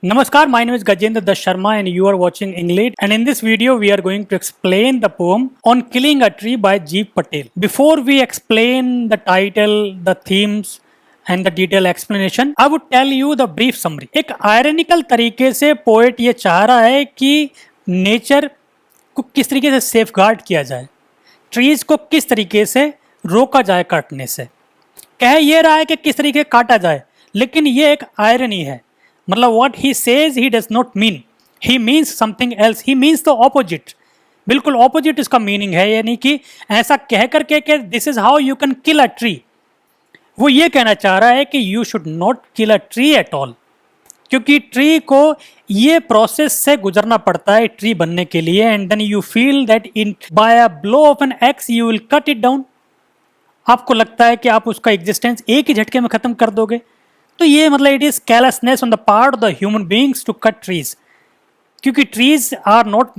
Namaskar, my name is Gajendra Das Sharma and you are watching English, and in this video we are going to explain the poem On Killing a Tree by Jeev Patel. Before we explain the title, the themes and the detailed explanation, I would tell you the brief summary. एक ironical तरीके से poet ये चाह रहा है कि nature को किस तरीके से सेफगार्ड किया जाए, ट्रीज को किस तरीके से रोका जाए काटने से। कह ये रहा है कि किस तरीके काटा जाए, लेकिन ये एक आयरनी है। मतलब what he says he does not mean, he means something else, he means the opposite. बिल्कुल ऑपोजिट इसका मीनिंग है, यानी कि ऐसा कह करके कि this is how you can kill a tree, वो ये कहना चाह रहा है कि you should not kill a tree at all, क्योंकि ट्री को ये प्रोसेस से गुजरना पड़ता है ट्री बनने के लिए। And then you feel that in by a blow of an axe you will cut it down. आपको लगता है कि आप उसका एग्जिस्टेंस एक ही झटके में खत्म कर दोगे। तो ये मतलब it is carelessness on the part of the human beings to cut trees, क्योंकि trees are not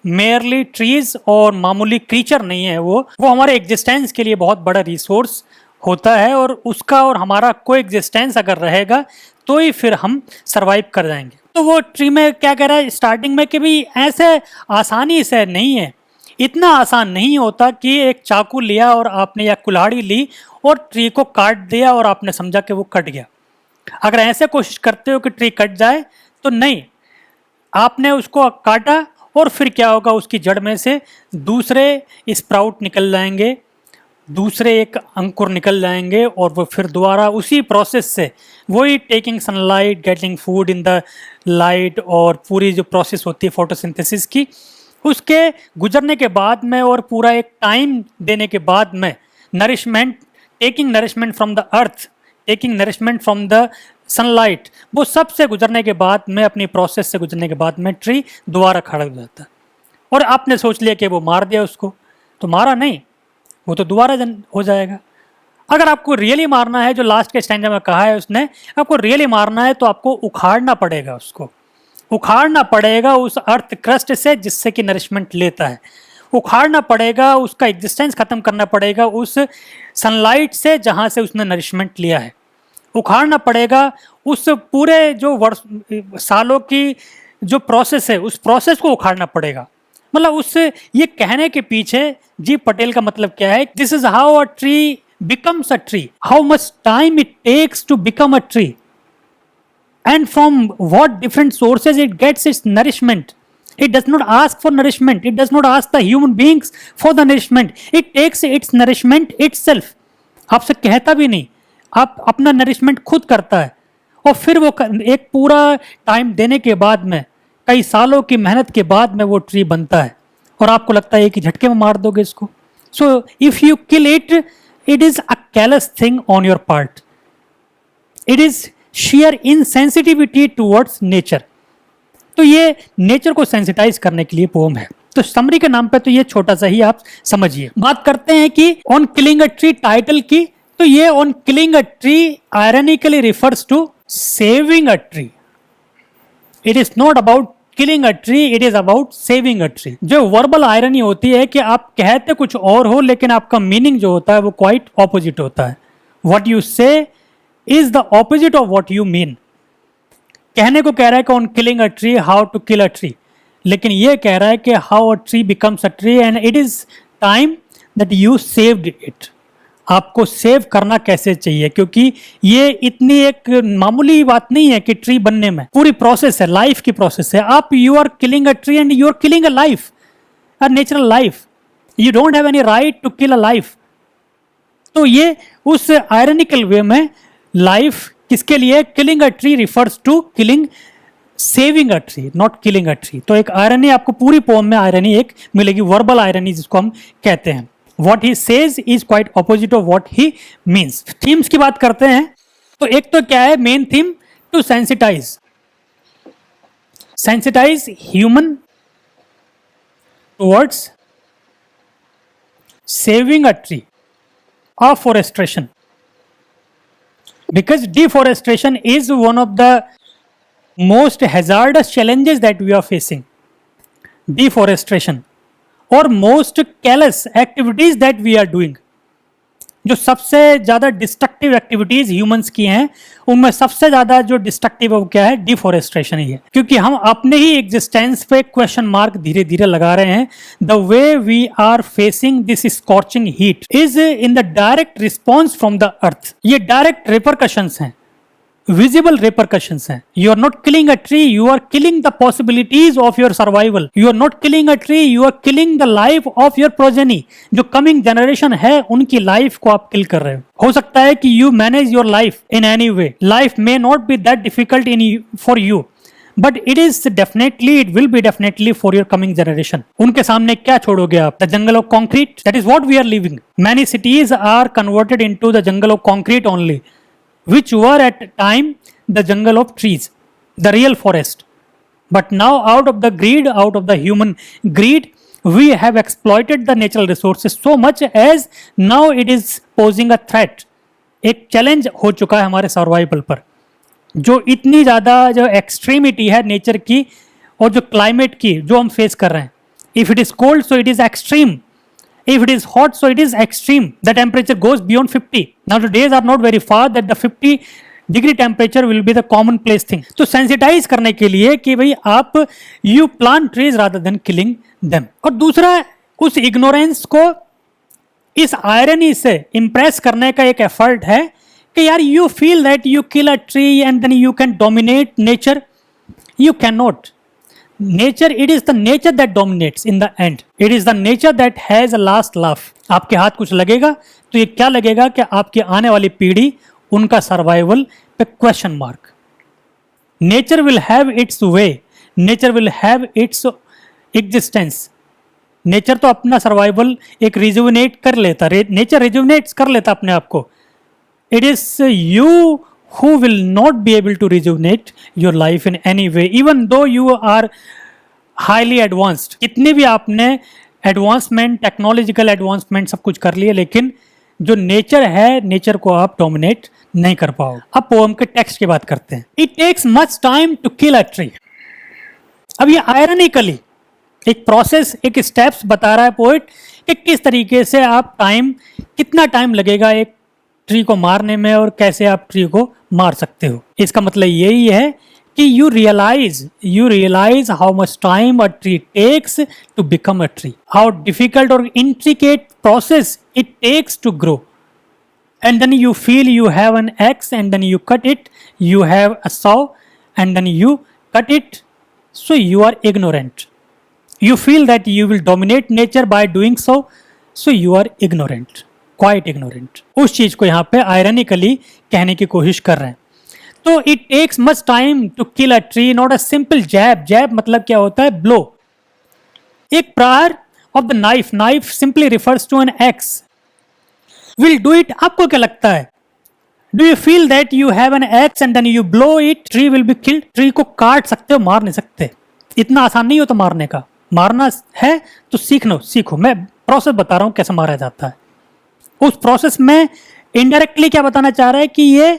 merely trees और मामूली क्रीचर नहीं है, वो हमारे एग्जिस्टेंस के लिए बहुत बड़ा रिसोर्स होता है, और उसका और हमारा कोई एग्जिस्टेंस अगर रहेगा तो ही फिर हम सर्वाइव कर जाएंगे। तो वो ट्री में क्या कह रहा है स्टार्टिंग में कि भाई ऐसे आसानी से नहीं है, इतना आसान नहीं होता कि एक चाकू लिया और आपने या कुल्हाड़ी ली और ट्री को काट दिया और आपने समझा कि वो कट गया। अगर ऐसे कोशिश करते हो कि ट्री कट जाए तो नहीं, आपने उसको काटा और फिर क्या होगा, उसकी जड़ में से दूसरे स्प्राउट निकल जाएंगे, दूसरे एक अंकुर निकल जाएंगे, और वो फिर दोबारा उसी प्रोसेस से वही taking sunlight, getting food in the light, और पूरी जो प्रोसेस होती है फोटोसिंथेसिस की, उसके गुजरने के बाद में और पूरा एक टाइम देने के बाद में nourishment, taking nourishment from the earth, taking nourishment from the sunlight, वो सब से गुजरने के बाद में, अपनी प्रोसेस से गुजरने के बाद में ट्री दोबारा खड़ा हो जाता है। और आपने सोच लिया कि वो मार दिया उसको, तो मारा नहीं, वो तो दोबारा हो जाएगा। अगर आपको रियली मारना है, जो लास्ट के स्टैंजा में कहा है उसने, आपको रियली मारना है तो आपको उखाड़ना पड़ेगा, उसको उखाड़ना पड़ेगा उस अर्थ क्रस्ट से जिससे कि नरिशमेंट लेता है, उखाड़ना पड़ेगा, उसका एग्जिस्टेंस खत्म करना पड़ेगा उस सनलाइट से जहाँ से उसने नरिशमेंट लिया है, उखाड़ना पड़ेगा उस पूरे जो सालों की जो प्रोसेस है, उस प्रोसेस को उखाड़ना पड़ेगा। मतलब उससे ये कहने के पीछे जीव पटेल का मतलब क्या है, this is how a tree becomes a tree, how much time it takes to become a tree, and from what different sources it gets its nourishment. It does not ask for nourishment, it does not ask the human beings for the nourishment, it takes its nourishment itself. आपसे कहता भी नहीं, आप अपना nourishment खुद करता है, और फिर वो एक पूरा टाइम देने के बाद में, कई सालों की मेहनत के बाद में वो ट्री बनता है, और आपको लगता है कि झटके में मार दोगे इसको। So if you kill it, it is a careless thing on your part, it is share insensitivity towards nature. तो ये नेचर को सेंसिटाइज करने के लिए पोम है। तो समरी के नाम पे तो ये छोटा सा ही आप समझिए। बात करते हैं कि on killing a tree title की, तो ये on killing a tree ironically refers to saving a tree. It is not about killing a tree, it is about saving a tree. जो वर्बल आयरनी होती है कि आप कहते कुछ और हो लेकिन आपका मीनिंग जो होता है वो क्वाइट ऑपोजिट होता है। व्हाट यू से is the opposite of what you mean. कहने को कह रहा है कि on killing a tree, how to kill a tree, लेकिन ये कह रहा है कि how a tree becomes a tree and it is time that you saved it. आपको सेव करना कैसे चाहिए, क्योंकि ये इतनी एक मामूली बात नहीं है कि ट्री बनने में पूरी प्रोसेस है, लाइफ की प्रोसेस है। आप you are killing a tree and you are killing a life, a natural life, you don't have any right to kill a life. तो ये उस आयरनिकल वे में लाइफ किसके लिए, killing a tree refers to killing, saving a tree, not killing a tree. तो एक irony आपको पूरी पोम में आयरनी एक मिलेगी, वर्बल आयरनी जिसको हम कहते हैं। What he says is quite opposite of what he means. Themes की बात करते हैं, तो एक तो क्या है main theme, to sensitise, sensitise human towards saving a tree, afforestation, because deforestation is one of the most hazardous challenges that we are facing. Deforestation or most careless activities that we are doing. जो सबसे ज्यादा destructive activities humans की हैं, उनमें सबसे ज्यादा जो destructive है वो क्या है? डिफोरेस्टेशन ही है। क्योंकि हम अपने ही एग्जिस्टेंस पे क्वेश्चन मार्क धीरे धीरे लगा रहे हैं। The way we are facing this scorching heat is in the direct response from the earth. ये डायरेक्ट रिपरकशंस हैं, visible repercussions हैं। You are not killing a tree, you are killing the possibilities of your survival. You are not killing a tree, you are killing the life of your progeny. जो coming generation है उनकी life को आप kill कर रहे हो सकता है कि you manage your life in any way. Life may not be that difficult for you, but it will be definitely for your coming generation. उनके सामने क्या छोड़ोगे आप? The jungle of concrete, that is what we are living. Many cities are converted into the jungle of concrete only, which were at time the jungle of trees, the real forest. But now out of the human greed, we have exploited the natural resources so much as now it is posing a threat. एक challenge हो चुका है हमारे survival पर, जो इतनी ज़्यादा जो एक्सट्रीमिटी है नेचर की और जो क्लाइमेट की जो हम फेस कर रहे हैं। If it is cold so it is extreme, if it is hot so it is extreme, the temperature goes beyond 50. Now the days are not very far that the 50-degree temperature will be the commonplace thing. तो sensitize करने के लिए कि भाई आप you plant trees rather than killing them. और दूसरा उस ignorance को इस irony से impress करने का एक effort है कि यार you feel that you kill a tree and then you can dominate nature. You cannot. Nature, it is the nature that dominates in the end. It is the nature that has a last laugh. आपके हाथ कुछ लगेगा तो ये क्या लगेगा कि आपकी आने वाली पीढ़ी, उनका सर्वाइवल पे question mark. Nature will have it's way, nature will have its existence. Nature तो अपना सर्वाइवल एक रिजुविनेट कर लेता, नेचर रिजुविनेट्स कर लेता अपने आप को। It is you who will not be able to rejuvenate your life in any way, even though you are highly advanced. कितने भी आपने एडवांसमेंट, टेक्नोलॉजिकल एडवांसमेंट सब कुछ कर लिए, लेकिन जो नेचर है, नेचर को आप डोमिनेट नहीं कर पाओ। अब पोएम के टेक्स्ट की बात करते हैं। It takes much time to kill a tree. अब ये आयरनिकली एक प्रोसेस, एक स्टेप्स बता रहा है पोएट कि किस तरीके से आप कितना टाइम लगेगा एक ट्री को मारने में और कैसे आप ट्री को मार सकते हो। इसका मतलब यही है कि you realize how much time a tree takes to become a tree, how difficult और intricate process it takes to grow, and then you feel you have an axe and then you cut it, you have a saw and then you cut it, so you are ignorant. You feel that you will dominate nature by doing so, so you are ignorant, quite ignorant. उस चीज को यहाँ पे ironically कहने की कोशिश कर रहे हैं. तो it takes much time to kill a tree, not a simple jab. Jab मतलब क्या होता है? Blow. एक प्रहार of the knife. Knife simply refers to an axe. Will do it. आपको क्या लगता है? Do you feel that you have an axe and then you blow it, tree will be killed? Tree को काट सकते हो, मार नहीं सकते. इतना आसान नहीं हो तो मारने का. मारना है तो सीखो. मैं प्रोसेस बता रहा हूँ कैसे मारा जाता है. उस प्रोसेस में इनडायरेक्टली क्या बताना चाह रहा है कि ये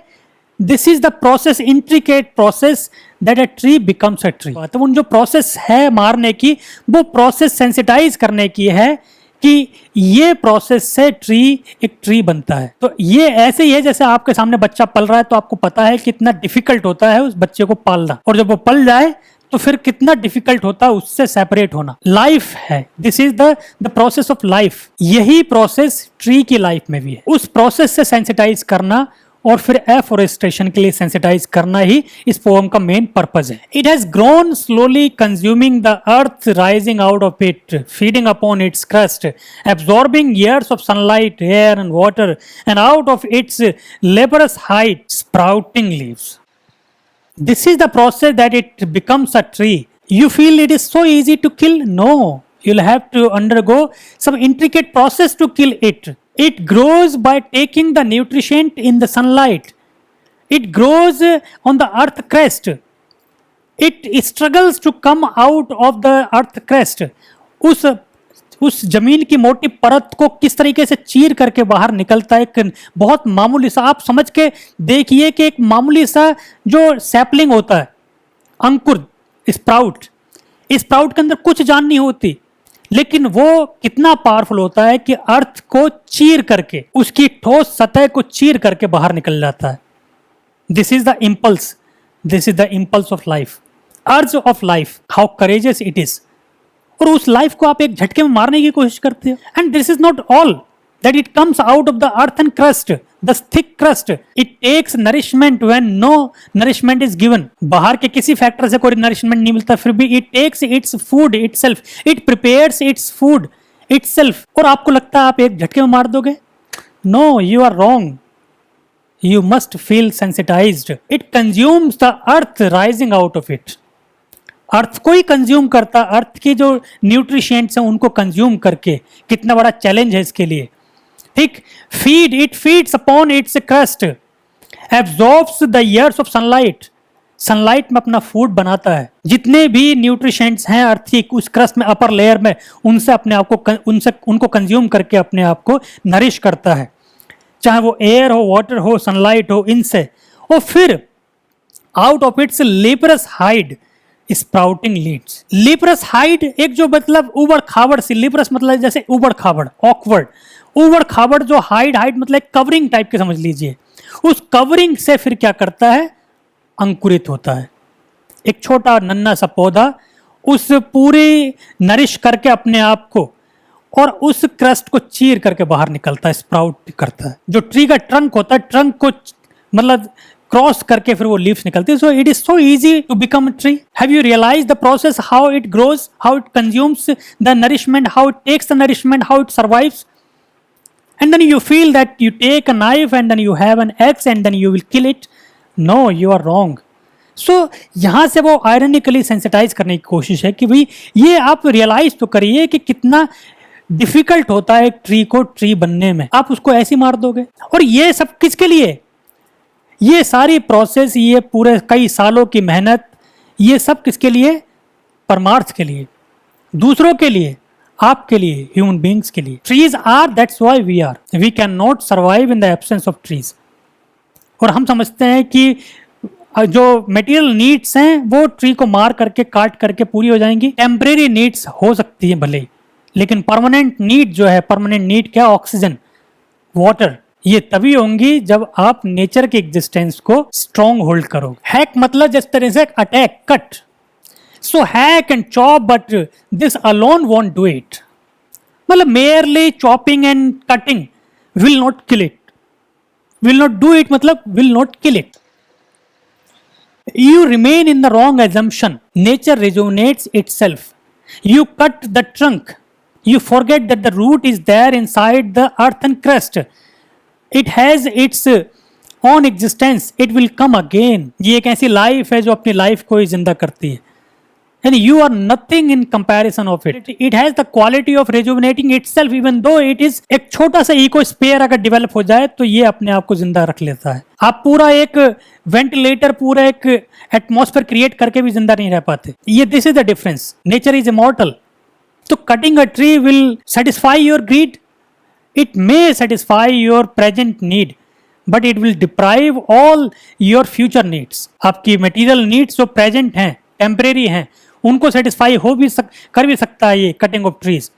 this is the process, intricate process that a tree becomes a tree. तो उन जो प्रोसेस है मारने की, वो प्रोसेस सेंसिटाइज करने की है कि ये प्रोसेस से एक ट्री बनता है. तो ये ऐसे ही है जैसे आपके सामने बच्चा पल रहा है, तो आपको पता है कितना डिफिकल्ट होता है उस बच्चे को पालना, और जब वो पल जाए तो फिर कितना डिफिकल्ट होता है उससे सेपरेट होना. लाइफ है, this is the process of life. यही प्रोसेस ट्री की लाइफ में भी है. उस प्रोसेस से सेंसिटाइज करना और फिर एफोरेस्टेशन के लिए सेंसिटाइज करना ही इस पोएम का मेन पर्पस है. It has grown slowly consuming the earth, rising out of it, feeding upon its crust, absorbing years of sunlight, air and water, and out of its laborious height sprouting leaves. This is the process that it becomes a tree. You feel it is so easy to kill? No, you'll have to undergo some intricate process to kill it. It grows by taking the nutrient in the sunlight. It grows on the earth crust. It struggles to come out of the earth crust. उस जमीन की मोटी परत को किस तरीके से चीर करके बाहर निकलता है. एक बहुत मामूली सा, आप समझ के देखिए कि एक मामूली सा जो सैपलिंग होता है, अंकुर, स्प्राउट के अंदर कुछ जान नहीं होती, लेकिन वो कितना पावरफुल होता है कि अर्थ को चीर करके, उसकी ठोस सतह को चीर करके बाहर निकल जाता है। This is the impulse, this is the impulse of life, अर्ज of life, how courageous it is. और उस लाइफ को आप एक झटके में मारने की कोशिश करते हो। And this is not all, that it comes out of the earthen crust, the thick crust. It takes nourishment when no nourishment is given. बाहर के किसी फैक्टर से कोई nourishment नहीं मिलता, फिर भी it takes its food itself. It prepares its food itself. और आपको लगता है आप एक झटके में मार दोगे? No, you are wrong. You must feel sensitized. It consumes the earth rising out of it. अर्थ को ही कंज्यूम करता, अर्थ की जो न्यूट्रिशेंट्स हैं उनको कंज्यूम करके। कितना बड़ा चैलेंज है इसके लिए, ठीक। Feed, it feeds upon its crust, absorbs the years of sunlight, sunlight में अपना फूड बनाता है। जितने भी न्यूट्रिशेंट्स हैं अर्थ की उस क्रस्ट में, अपर लेयर में, उनसे अपने आप को, उनको कंज्यूम करके अपने आप को नरिश करता है, चाहे वो एयर हो, वाटर हो, सनलाइट हो, इनसे। और फिर out of its leprous hide sprouting leads. Leprous hide एक जो मतलब उबड़ खाबड़ सी, लिपरस मतलब जैसे उबड़ खाबड़, ऑकवर्ड, उबड़ खाबड़ जो हाइड, हाइड मतलब कवरिंग टाइप के समझ लीजिए। उस कवरिंग से फिर क्या करता है, अंकुरित होता है एक छोटा नन्हा सा पौधा, उस पूरी नरिश करके अपने आप को, और उस क्रस्ट को चीर करके बाहर निकलता है, स्प्राउट करता है। जो ट्री का ट्रंक होता है, ट्रंक को मतलब क्रॉस करके फिर वो लीव्स निकलती है। So it is so easy to become a tree. Have you realise the process, how it grows, how it consumes the nourishment, how it takes the nourishment, how it survives. And then you feel that you take a knife and then you have an axe and then you will kill it. No, you are wrong. So यहाँ से वो ironically sensitize करने की कोशिश है कि भाई ये आप realize तो करिए कि कितना difficult होता है एक ट्री को ट्री बनने में। आप उसको ऐसे मार दोगे। और ये सब किसके लिए, ये सारी प्रोसेस, ये पूरे कई सालों की मेहनत, ये सब किसके लिए, परमार्थ के लिए, दूसरों के लिए, आपके लिए, ह्यूमन बींग्स के लिए। Trees are, that's why we are, we can not survive in the absence of trees. और हम समझते हैं कि जो मटेरियल नीड्स हैं वो ट्री को मार करके, काट करके पूरी हो जाएंगी। टेम्परेरी नीड्स हो सकती है भले, लेकिन परमानेंट नीड जो है, परमानेंट नीड क्या, ऑक्सीजन, वाटर, ये तभी होंगी जब आप नेचर के एग्जिस्टेंस को स्ट्रॉन्ग होल्ड करो। हैक मतलब जिस तरह से attack, cut. So hack and chop, but this alone won't do it. मतलब merely chopping and cutting will not kill it. Will not do it मतलब will not kill it. You remain in the wrong assumption. Nature rejuvenates itself. You cut the trunk. You forget that the root is there inside the earthen crust. It has its own existence. It will come again. ये एक ऐसी life है जो अपनी life को ही जिंदा करती है। And you are nothing in comparison of it. It has the quality of rejuvenating itself, even though it is एक छोटा सा इकोस्फीयर अगर डेवलप हो जाए तो ये अपने आप को जिंदा रख लेता है। आप पूरा एक वेंटिलेटर, पूरा एक एटमॉस्फेयर क्रिएट करके भी जिंदा नहीं रह पाते। ये this is the difference. Nature is immortal. तो cutting a tree will satisfy your greed, it may satisfy your present need, but it will deprive all your future needs. आपकी मटेरियल नीड्स जो प्रेजेंट हैं, temporary हैं, उनको satisfy कर भी सकता है ये कटिंग ऑफ ट्रीज,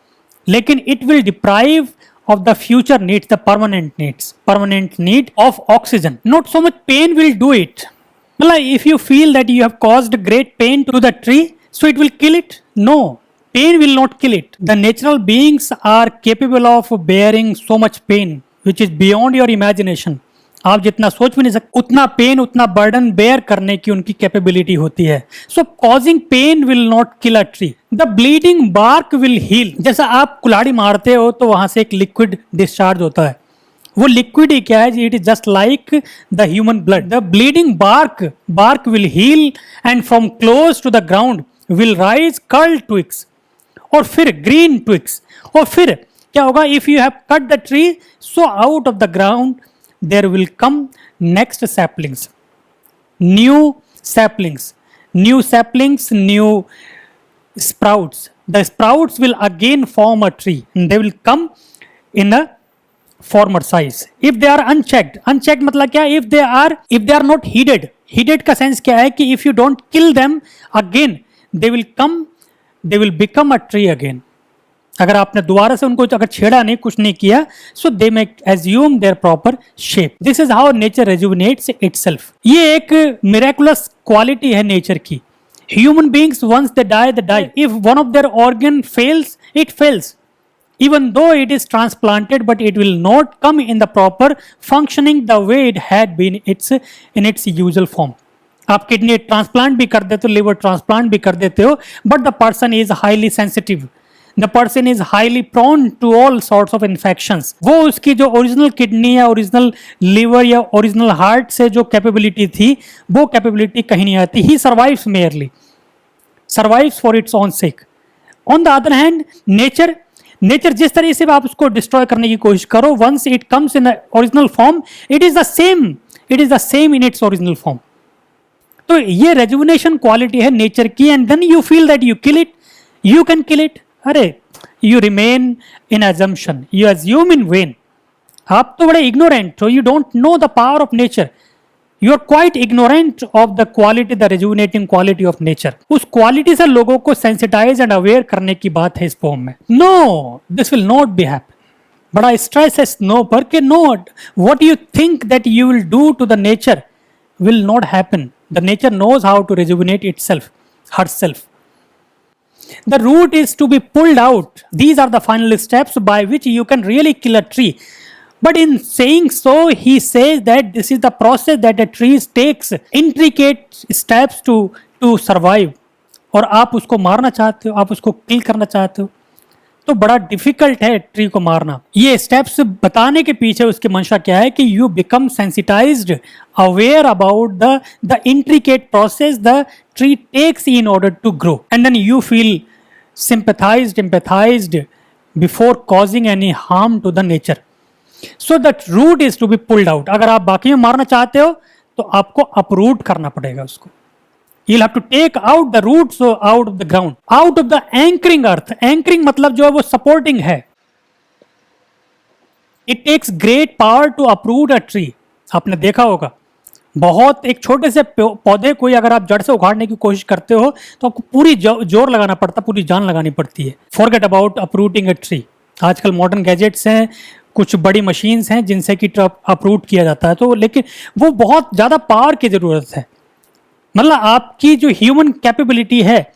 लेकिन it will deprive of the future needs, the permanent needs, permanent need of oxygen. Not so much pen will do it. मतलब if you feel that you have caused great pain to the tree, so it will kill it? No, pain will not kill it. The natural beings are capable of bearing so much pain which is beyond your imagination. आप जितना सोच भी नहीं सकते उतना pen, उतना burden bear करने की उनकी कैपेबिलिटी होती है। So causing pain will not kill a tree. The bleeding bark will heal. जैसा आप कुल्हाड़ी मारते हो तो वहां से एक लिक्विड डिस्चार्ज होता है, वो लिक्विड ही क्या है, it is just like the human blood. The bleeding bark will heal and from close to the ground will rise curl twigs, और फिर ग्रीन ट्विग्स। और फिर क्या होगा, if you have cut the tree, so out of the ground there will come next saplings, new saplings, new sprouts. The sprouts will again form a tree and they will come in a former size if they are unchecked मतलब क्या, if they are not heeded का sense क्या है कि if you don't kill them again they will become a tree again. अगर आपने दोबारा से उनको अगर छेड़ा नहीं, कुछ नहीं किया, so they may assume their proper shape. This is how nature rejuvenates itself. ये एक मिरेकुलस क्वालिटी है नेचर की। Human beings once they die, if one of their organ fails, it fails, even though it is transplanted, but it will not come in the proper functioning the way it had been in its usual form. आप kidney transplant भी कर देते हो, liver transplant भी कर देते हो, but the person is highly sensitive, the person is highly prone to all sorts of infections. वो उसकी जो ओरिजिनल किडनी या ओरिजिनल लिवर या ओरिजिनल हार्ट से जो कैपेबिलिटी थी, वो कैपेबिलिटी कहीं नहीं आती। He survives merely, survives for its own sake. On the other hand nature जिस तरह से आप उसको डिस्ट्रॉय करने की कोशिश करो, once it comes in original form, it is the same in its original form. तो ये रेजुविनेशन क्वालिटी है नेचर की। And then you feel that you kill it, you can kill it. अरे you remain in assumption, you assume in vain. आप तो बड़े ignorant हो, you don't know the power of nature, you are quite ignorant of the quality, the rejuvenating quality of nature. उस quality से लोगों को sensitize and aware करने की बात है इस पोम में। No, this will not be happen. बड़ा स्ट्रेस है नो पर कि no, what you think that you will do to the nature will not happen. The nature knows how to rejuvenate itself, herself. The root is to be pulled out. These are the final steps by which you can really kill a tree. But in saying so, he says that this is the process that a tree takes intricate steps to survive. और आप उसको मारना चाहते हो, आप उसको किल करना चाहते हो, तो बड़ा डिफिकल्ट है ट्री को मारना। ये स्टेप्स बताने के पीछे उसकी मंशा क्या है कि you become sensitised, aware about the intricate process the tree takes in order to grow, and then you feel sympathized, empathized before causing any harm to the nature. So that root is to be pulled out. अगर आप बाकी में मारना चाहते हो तो आपको uproot करना पड़ेगा उसको। You'll have to take out the roots out of the ground, out of the anchoring earth. Anchoring मतलब जो है वो supporting है। It takes great power to uproot a tree. आपने देखा होगा, बहुत एक छोटे से पौधे को अगर आप जड़ से उखाड़ने की कोशिश करते हो तो आपको पूरी जोर लगाना पड़ता, पूरी जान लगानी पड़ती है। Forget about uprooting a tree. आजकल मॉडर्न गैजेट्स हैं, कुछ बड़ी मशीन्स हैं जिनसे कि अपरूट किया जाता है, तो लेकिन वो बहुत ज़्यादा पावर की ज़रूरत है। मतलब आपकी जो ह्यूमन कैपेबिलिटी है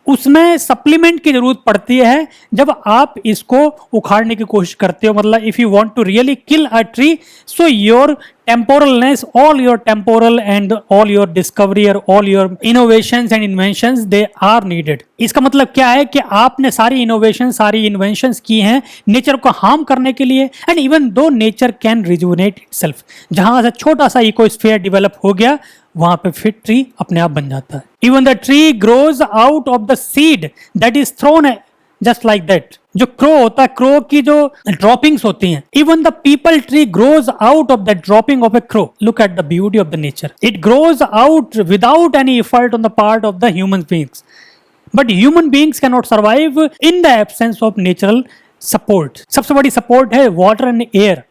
उसमें सप्लीमेंट की जरूरत पड़ती है जब आप इसको उखाड़ने की कोशिश करते हो। मतलब if you want to really kill a tree, so your temporalness, all your temporal and all your discovery or all your innovations and inventions, they are needed. इसका मतलब क्या है कि आपने सारी innovations, सारी inventions की हैं नेचर को हार्म करने के लिए। And even though nature can rejuvenate itself, जहां से छोटा सा इकोस्फीयर डेवलप हो गया वहां पे फिर ट्री अपने आप बन जाता है। Even the tree grows out of the seed that is throne just like that. जो क्रो होता है, क्रो की जो ड्रॉपिंग्स होती हैं, even the people tree grows out of the dropping of A crow. Look at the beauty of the nature, it grows out without any effort on the part of the human beings. But human beings can not survive in the absence of natural support. सबसे बड़ी support है water and air.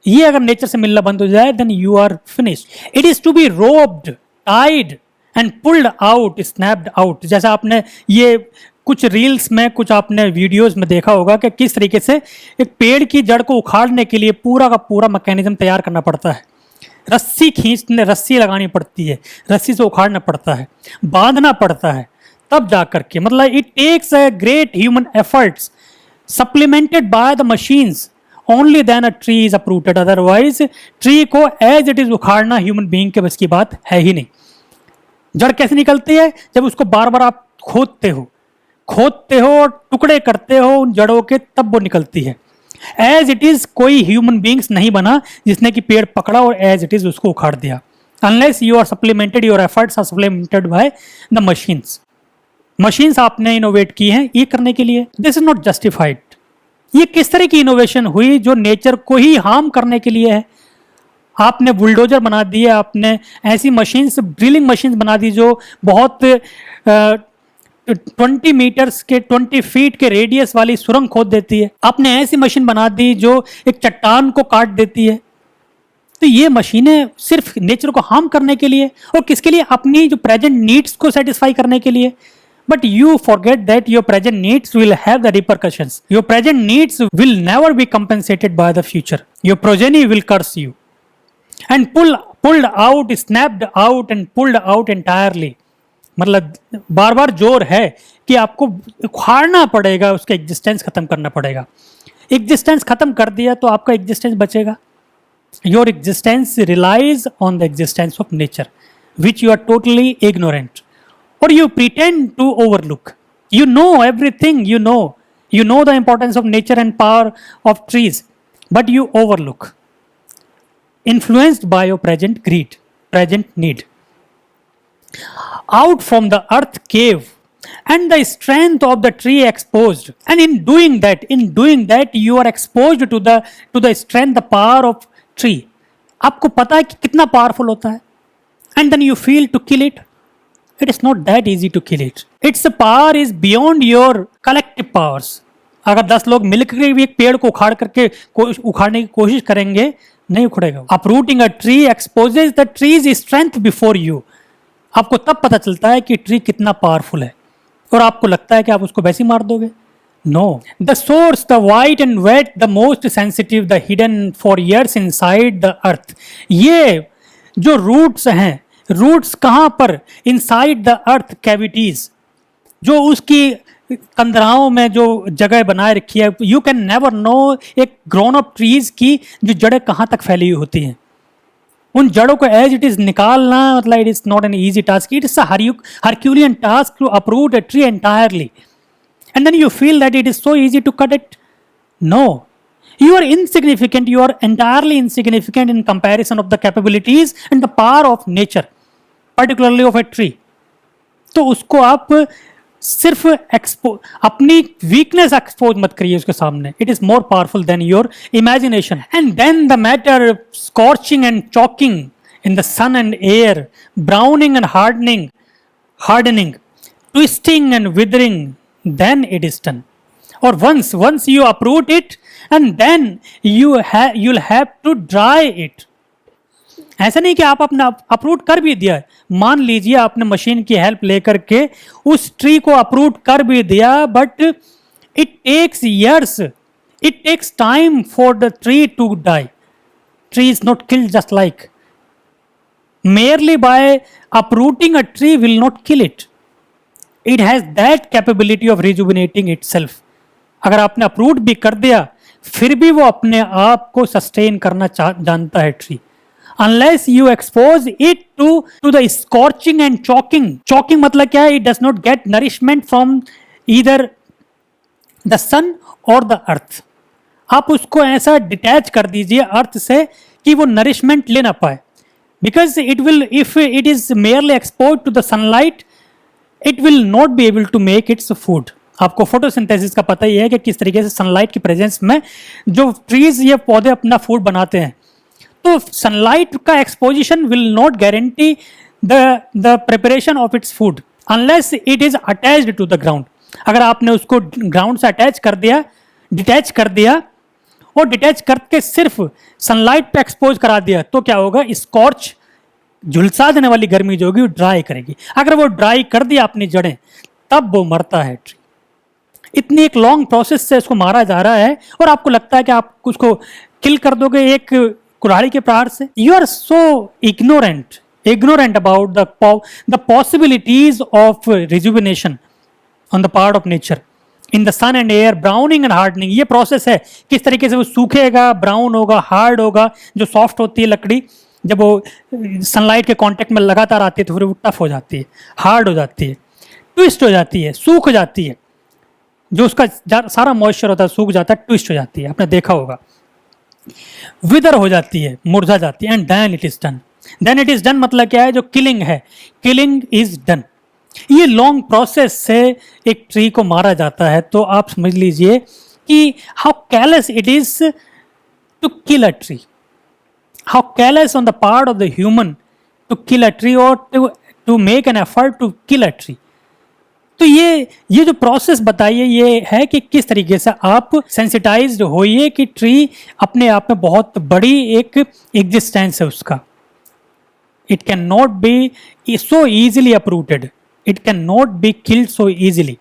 ये अगर nature से मिलना बंद हो जाए then you are finished. It is to be robbed, tied and pulled out, snapped out. जैसा आपने ये कुछ रील्स में, कुछ आपने वीडियोस में देखा होगा कि किस तरीके से एक पेड़ की जड़ को उखाड़ने के लिए पूरा का पूरा मैकेनिज्म तैयार करना पड़ता है। रस्सी खींचने, रस्सी लगानी पड़ती है, रस्सी से उखाड़ना पड़ता है, बांधना पड़ता है, तब जा करके। मतलब it takes a great human efforts supplemented by the machines, only then a tree is uprooted. Otherwise tree को एज इट इज उखाड़ना ह्यूमन बीइंग के बस की बात है ही नहीं। जड़ कैसे निकलती है? जब उसको बार बार आप खोदते हो, टुकड़े करते हो उन जड़ों के, तब वो निकलती है। एज इट इज कोई ह्यूमन बीइंग्स नहीं बना जिसने कि पेड़ पकड़ा और एज इट इज उसको उखाड़ दिया। Unless you are supplemented, your efforts are supplemented by the machines आपने इनोवेट की हैं ये करने के लिए। This is not justified. ये किस तरह की इनोवेशन हुई जो नेचर को ही हार्म करने के लिए है? आपने बुलडोजर बना दिए, आपने ऐसी मशीन्स, ड्रिलिंग मशीन्स बना दी जो बहुत 20 मीटर्स के 20 फीट के रेडियस वाली सुरंग खोद देती है। आपने ऐसी मशीन बना दी जो एक चट्टान को काट देती है। तो ये मशीनें सिर्फ नेचर को हार्म करने के लिए, और किसके लिए? अपनी जो प्रेजेंट नीड्स को सेटिस्फाई करने के लिए। But you forget that your present needs will have the repercussions. Your present needs will never be compensated by the future. Your progeny will curse you. And pulled out, snapped out and pulled out entirely. मतलब बार बार जोर है कि आपको उखाड़ना पड़ेगा, उसका existence खत्म करना पड़ेगा. एग्जिस्टेंस खत्म कर दिया तो आपका एग्जिस्टेंस बचेगा. Your existence relies on the existence of nature which you are totally ignorant, or you pretend to overlook. You know everything, you know the importance of nature and power of trees, but you overlook, influenced by your present greed, present need. Out from the earth cave and the strength of the tree exposed, and in doing that you are exposed to the strength, the power of tree. आपको पता है कि कितना powerful होता है, and then you feel to kill it. It is not that easy to kill it. Its power is beyond your collective powers. अगर 10 लोग मिलकर भी एक पेड़ को उखाड़ने की कोशिश करेंगे, नहीं उखड़ेगा. Uprooting a tree exposes the tree's strength before you. आपको तब पता चलता है कि ट्री कितना पावरफुल है, और आपको लगता है कि आप उसको वैसे ही मार दोगे. No. The source, the white and wet, the most sensitive, the hidden for years inside the earth. ये जो रूट्स हैं, रूट्स कहाँ पर? इनसाइड द अर्थ कैविटीज, जो उसकी कंदराओं में जो जगह बनाए रखी है. यू कैन नेवर नो एक ग्रोन अप ट्रीज की जो जड़ें कहाँ तक फैली हुई होती हैं. उन जड़ों को एज इट इज निकालना, मतलब it is not an easy task. It is a herculean task to uproot a tree entirely, and then you feel that it is so easy to cut it. No, you are insignificant, you are entirely insignificant in comparison of the capabilities and the power of nature, particularly of a tree. तो उसको आप सिर्फ अपनी weakness expose मत करिए उसके सामने. It is more powerful than your imagination. And then the matter scorching and choking in the sun and air, browning and hardening, twisting and withering, then it is done. Or once you uproot it, and then you'll have to dry it. ऐसा नहीं कि आप अपना अप्रूट कर भी दिया. मान लीजिए आपने मशीन की हेल्प लेकर के उस ट्री को अप्रूट कर भी दिया, but it takes years, it takes time for the tree to die. Tree is not killed just like. Merely by uprooting a tree will not kill it. It has that capability of rejuvenating itself. अगर आपने अप्रूट भी कर दिया फिर भी वो अपने आप को सस्टेन करना जानता है tree. Unless you expose it to the scorching and choking. Choking मतलब क्या है? It does not get nourishment from either the sun or the earth. आप उसको ऐसा डिटैच कर दीजिए अर्थ से कि वो नरिशमेंट ले ना पाए. Because it will, if it is merely exposed to the sunlight, it will not be able to make its food. आपको फोटोसिंथेसिस का पता ही है कि किस तरीके से सनलाइट की प्रेजेंस में जो ट्रीज या पौधे अपना फूड बनाते हैं. तो सनलाइट का exposition will not guarantee the preparation of its food unless it is attached to the ground. अगर आपने उसको ग्राउंड से अटैच कर दिया, डिटैच कर दिया, और डिटैच करके सिर्फ सनलाइट पे एक्सपोज करा दिया, तो क्या होगा? स्कॉर्च, झुलसा देने वाली गर्मी जो होगी वो ड्राई करेगी. अगर वो ड्राई कर दिया अपनी जड़ें, तब वो मरता है ट्री. इतनी एक लॉन्ग प्रोसेस से उसको मारा जा रहा है और आपको लगता है कि आप उसको किल कर दोगे एक कुल्हाड़ी के प्रहार से. You are so ignorant about the possibilities of rejuvenation on the part of nature in the sun and air, browning and hardening. ये प्रोसेस है किस तरीके से वो सूखेगा, ब्राउन होगा, हार्ड होगा. जो सॉफ्ट होती है लकड़ी, जब वो सनलाइट के कांटेक्ट में लगातार आती है तो फिर वो टफ हो जाती है, हार्ड हो जाती है, ट्विस्ट हो जाती है, सूख जाती है. जो उसका सारा मॉइस्चर होता है सूख जाता है, ट्विस्ट हो जाती है, आपने देखा होगा. विदर हो जाती है, मुरझा जाती है. And then it is done मतलब क्या है? जो किलिंग है, किलिंग इज डन. ये लॉन्ग प्रोसेस से एक ट्री को मारा जाता है. तो आप समझ लीजिए कि how careless it is to kill a tree, how careless on the part of the human to kill a tree और to make an effort to kill a tree. तो ये जो प्रोसेस बताइए ये है कि किस तरीके से आप सेंसिटाइज्ड होइए कि ट्री अपने आप में बहुत बड़ी एक एग्जिस्टेंस है उसका. It can not be so easily uprooted. it cannot be killed so easily.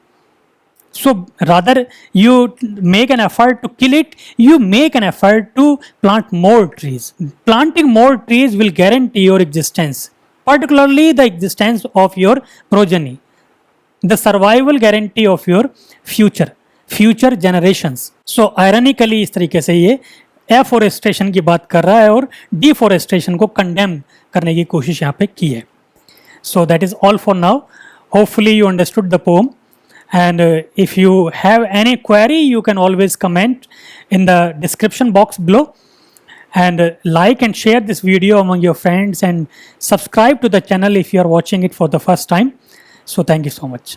So rather you make an effort to kill it, you make an effort to plant more trees. Planting more trees will guarantee your existence, particularly the existence of your progeny, the survival guarantee of your future generations. So ironically इस तरीके से ये afforestation की बात कर रहा है और डिफोरेस्टेशन को कंडेम करने की कोशिश यहाँ पे की है. So that is all for now. Hopefully you understood the poem. And if you have any query, you can always comment in the description box below. And like and share this video among your friends and subscribe to the channel if you are watching it for the first time. So thank you so much.